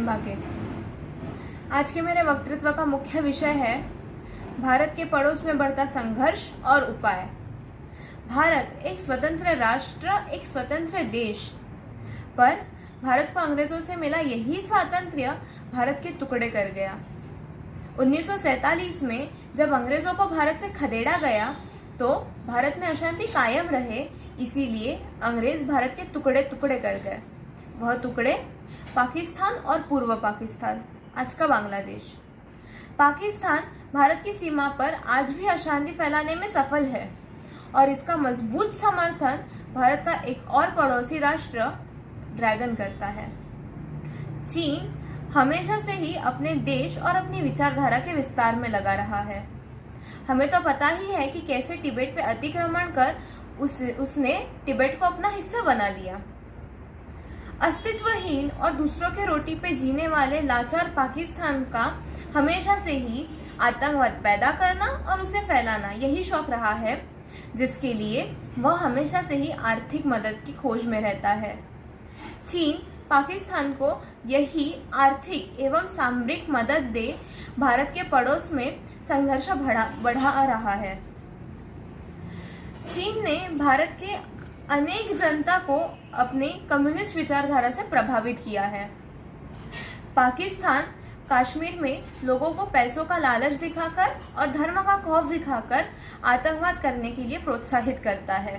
भागे। आज के मेरे वक्तृत्व का मुख्य विषय है भारत के पड़ोस में बढ़ता संघर्ष और उपाय। भारत एक स्वतंत्र राष्ट्र, एक स्वतंत्र देश, पर भारत को अंग्रेजों से मिला यही स्वातंत्र्य भारत के टुकड़े कर गया। 1947 में जब अंग्रेजों को भारत से खदेड़ा गया तो भारत में अशांति कायम रहे, इसीलिए अंग्रेज भारत के टुकड़े टुकड़े कर गए। वह टुकड़े पाकिस्तान और पूर्व पाकिस्तान, आज का बांग्लादेश। पाकिस्तान भारत की सीमा पर आज भी अशांति फैलाने में सफल है और इसका मजबूत समर्थन भारत का एक और पड़ोसी राष्ट्र ड्रैगन करता है। चीन हमेशा से ही अपने देश और अपनी विचारधारा के विस्तार में लगा रहा है। हमें तो पता ही है कि कैसे तिब्बत पे अतिक्रमण कर उसने तिब्बत को अपना हिस्सा बना लिया। अस्तित्वहीन और दूसरों के रोटी पे जीने वाले लाचार पाकिस्तान का हमेशा से ही आतंकवाद पैदा करना और उसे फैलाना यही शौक रहा है, जिसके लिए वह हमेशा से ही आर्थिक मदद की खोज में रहता है। चीन पाकिस्तान को यही आर्थिक एवं सामरिक मदद दे भारत के पड़ोस में संघर्ष बढ़ा रहा है। चीन ने भारत के अनेक जनता को अपनी कम्युनिस्ट विचारधारा से प्रभावित किया है। पाकिस्तान कश्मीर में लोगों को पैसों का लालच दिखाकर और धर्म का खौफ दिखाकर आतंकवाद करने के लिए प्रोत्साहित करता है।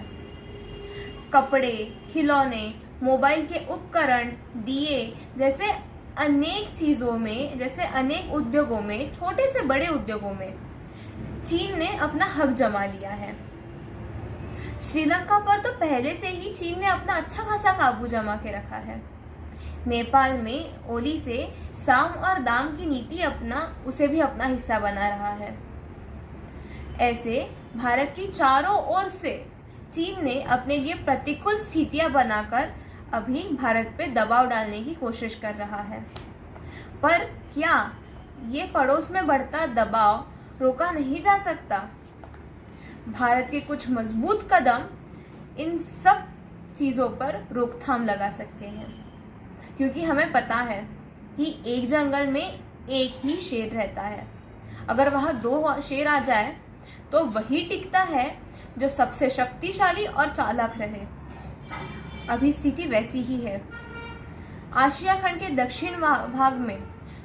कपड़े, खिलौने, मोबाइल के उपकरण, दिए जैसे अनेक चीजों में, जैसे अनेक उद्योगों में, छोटे से बड़े उद्योगों में चीन ने अपना हक जमा लिया है। श्रीलंका पर तो पहले से ही चीन ने अपना अच्छा खासा काबू जमा के रखा है। नेपाल में ओली से साम और दाम की नीति उसे भी अपना हिस्सा बना रहा है। ऐसे भारत की चारों ओर से चीन ने अपने लिए प्रतिकूल स्थितियां बनाकर अभी भारत पे दबाव डालने की कोशिश कर रहा है। पर क्या ये पड़ोस में बढ़ता दबाव रोका नहीं जा सकता? भारत के कुछ मजबूत कदम इन सब चीजों पर रोकथाम लगा सकते हैं, क्योंकि हमें पता है कि एक जंगल में एक ही शेर रहता है। अगर वहां दो शेर आ जाए तो वही टिकता है जो सबसे शक्तिशाली और चालाक रहे। अभी स्थिति वैसी ही है। आशिया खंड के दक्षिण भाग में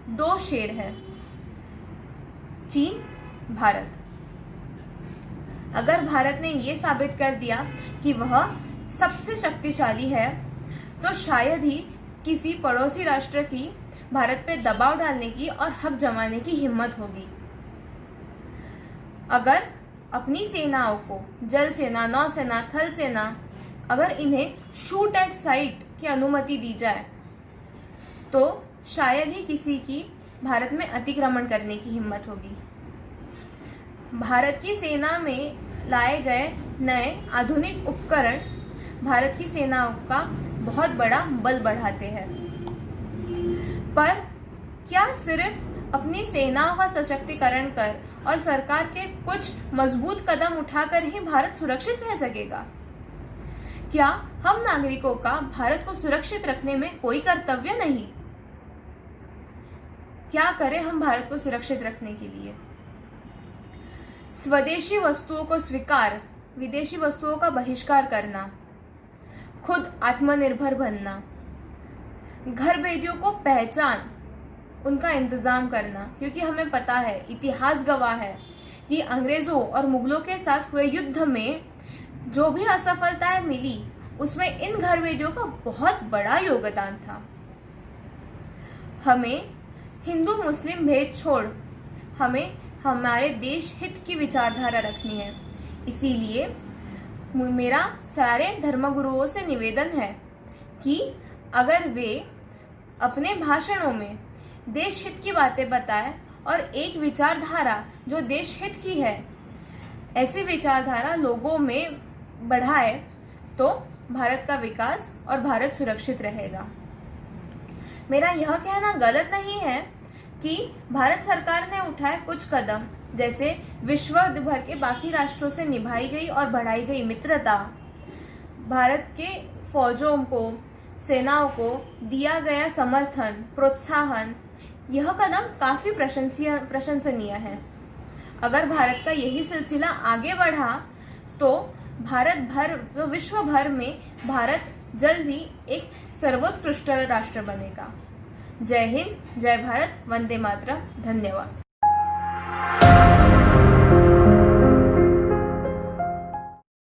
दो शेर हैं, चीन, भारत। अगर भारत ने ये साबित कर दिया कि वह सबसे शक्तिशाली है, तो शायद ही किसी पड़ोसी राष्ट्र की भारत पे दबाव डालने की और हक जमाने की हिम्मत होगी। अगर अपनी सेनाओं को, जल सेना, नौसेना, थल सेना, अगर इन्हें शूट एट साइट की अनुमति दी जाए तो शायद ही किसी की भारत में अतिक्रमण करने की हिम्मत होगी। भारत की सेना में लाए गए नए आधुनिक उपकरण भारत की सेनाओं का बहुत बड़ा बल बढ़ाते हैं। पर क्या सिर्फ अपनी सेनाओं का सशक्तिकरण कर और सरकार के कुछ मजबूत कदम उठाकर ही भारत सुरक्षित रह सकेगा? क्या हम नागरिकों का भारत को सुरक्षित रखने में कोई कर्तव्य नहीं? क्या करें हम भारत को सुरक्षित रखने के लिए? स्वदेशी वस्तुओं को स्वीकार, विदेशी वस्तुओं का बहिष्कार करना, खुद आत्मनिर्भर बनना, घर भेदियों को पहचान, उनका इंतजाम करना, क्योंकि हमें पता है, इतिहास गवाह है कि अंग्रेजों और मुगलों के साथ हुए युद्ध में जो भी असफलताएं मिली उसमें इन घर भेदियों का बहुत बड़ा योगदान था। हमें हिंदू मुस्लिम भेद छोड़ हमें हमारे देश हित की विचारधारा रखनी है। इसीलिए मेरा सारे धर्मगुरुओं से निवेदन है कि अगर वे अपने भाषणों में देश हित की बातें बताएं और एक विचारधारा जो देश हित की है, ऐसी विचारधारा लोगों में बढ़ाए, तो भारत का विकास और भारत सुरक्षित रहेगा। मेरा यह कहना गलत नहीं है कि भारत सरकार ने उठाए कुछ कदम, जैसे विश्व भर के बाकी राष्ट्रों से निभाई गई और बढ़ाई गई मित्रता, भारत के फौजों को सेनाओं को दिया गया समर्थन, प्रोत्साहन, यह कदम काफी प्रशंसनीय है। अगर भारत का यही सिलसिला आगे बढ़ा तो विश्व भर में भारत जल्द ही एक सर्वोत्कृष्ट राष्ट्र बनेगा। जय हिंद, जय भारत, वंदे मातरम। धन्यवाद।